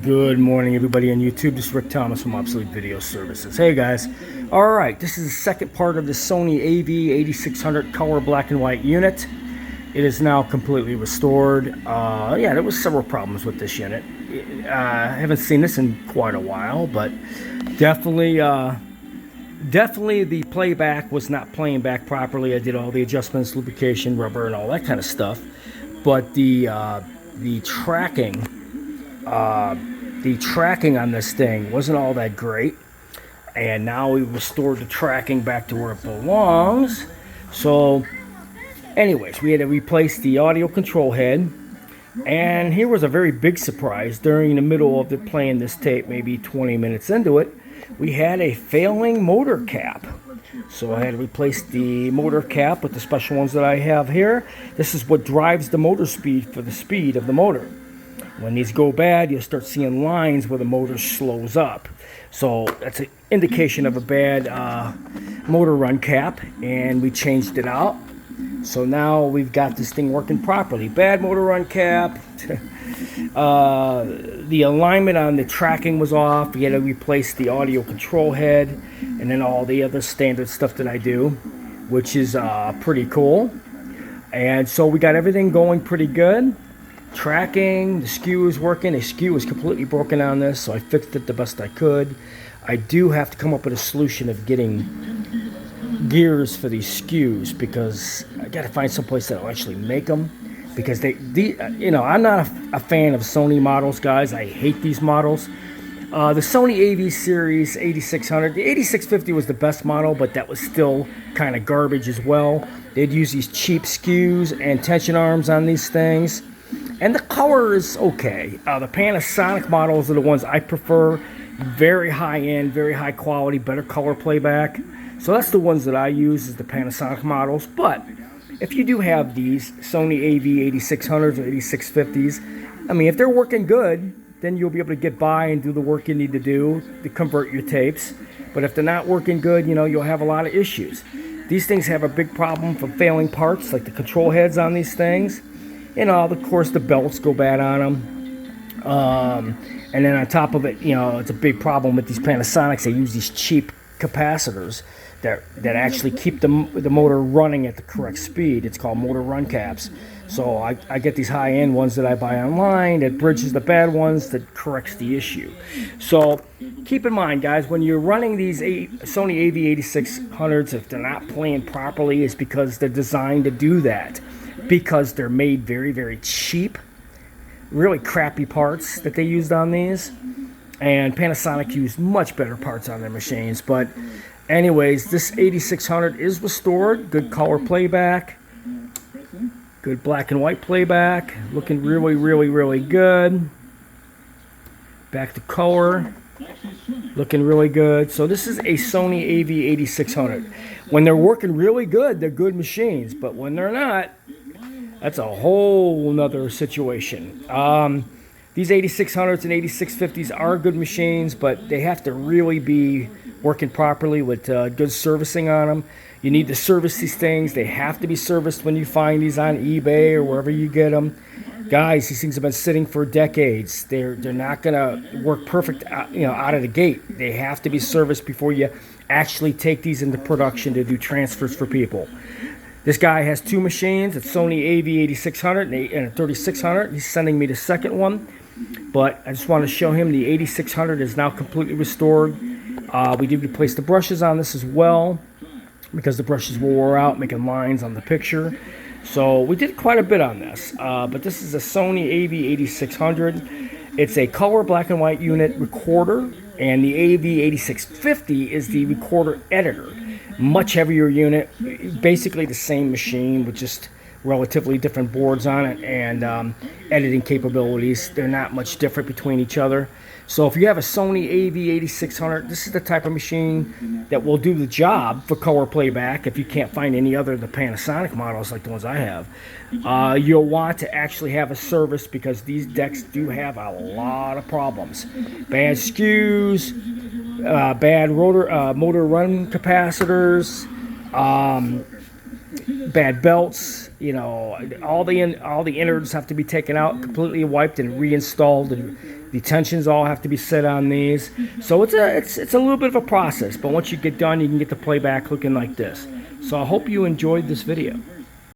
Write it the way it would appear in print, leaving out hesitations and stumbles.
Good morning, everybody on YouTube. This is Rick Thomas from Obsolete Video Services. Hey guys, alright, this is the second part of the Sony AV8600 color black and white unit. It is now completely restored. Yeah, there was several problems with this unit. I haven't seen this in quite a while, but definitely the playback was not playing back properly. I did all the adjustments, lubrication, rubber, and all that kind of stuff. But the tracking on this thing wasn't all that great, and now we restored the tracking back to where it belongs. So anyways, we had to replace the audio control head, and here was a very big surprise. During the middle of playing this tape, maybe 20 minutes into it, we had a failing motor cap. So I had to replace the motor cap with the special ones that I have here. This is what drives the motor speed for the speed of the motor. When these go bad, you'll start seeing lines where the motor slows up. So that's an indication of a bad motor run cap, and we changed it out. So now we've got this thing working properly. Bad motor run cap. The alignment on the tracking was off. We had to replace the audio control head, and then all the other standard stuff that I do, which is pretty cool. And so we got everything going pretty good. Tracking, the skew is working. The skew is completely broken on this, so I fixed it the best I could. I do have to come up with a solution of getting gears for these skews, because I got to find some place that will actually make them. Because I'm not a fan of Sony models, guys. I hate these models. The Sony AV series 8600, the 8650 was the best model, but that was still kind of garbage as well. They'd use these cheap skews and tension arms on these things. And the color is okay. The Panasonic models are the ones I prefer. Very high-end, very high quality, better color playback. So that's the ones that I use, is the Panasonic models. But if you do have these Sony AV8600s or 8650s, I mean, if they're working good, then you'll be able to get by and do the work you need to do to convert your tapes. But if they're not working good, you'll have a lot of issues. These things have a big problem for failing parts, like the control heads on these things. Of course, the belts go bad on them. And then on top of it, it's a big problem with these Panasonics. They use these cheap capacitors that actually keep the motor running at the correct speed. It's called motor run caps. So I get these high-end ones that I buy online that bridges the bad ones, that corrects the issue. So keep in mind, guys, when you're running these Sony AV8600s, if they're not playing properly, it's because they're designed to do that. Because they're made very, very cheap, really crappy parts that they used on these. And Panasonic used much better parts on their machines. But anyways, this 8600 is restored. Good color playback. Good black and white playback. Looking really, really, really good. Back to color. Looking really good. So this is a Sony AV8600. When they're working really good, they're good machines. But when they're not, that's a whole nother situation. These 8600s and 8650s are good machines, but they have to really be working properly with good servicing on them. You need to service these things. They have to be serviced when you find these on eBay or wherever you get them. Guys, these things have been sitting for decades. They're not going to work perfect out of the gate. They have to be serviced before you actually take these into production to do transfers for people. This guy has two machines, a Sony AV8600 and a 3600. He's sending me the second one, but I just want to show him the 8600 is now completely restored. We did replace the brushes on this as well, because the brushes wore out, making lines on the picture. So we did quite a bit on this, but this is a Sony AV8600. It's a color black and white unit recorder, and the AV8650 is the recorder editor. Much heavier unit, basically the same machine with just relatively different boards on it, and editing capabilities. They're not much different between each other. So if you have a Sony AV8600, this is the type of machine that will do the job for color playback. If you can't find any other of the Panasonic models like the ones I have, you'll want to actually have a service, because these decks do have a lot of problems. Bad skews, bad motor run capacitors, bad belts. All the innards have to be taken out, completely wiped, and reinstalled. And The tensions all have to be set on these. So it's a little bit of a process, but once you get done, you can get the playback looking like this. So I hope you enjoyed this video.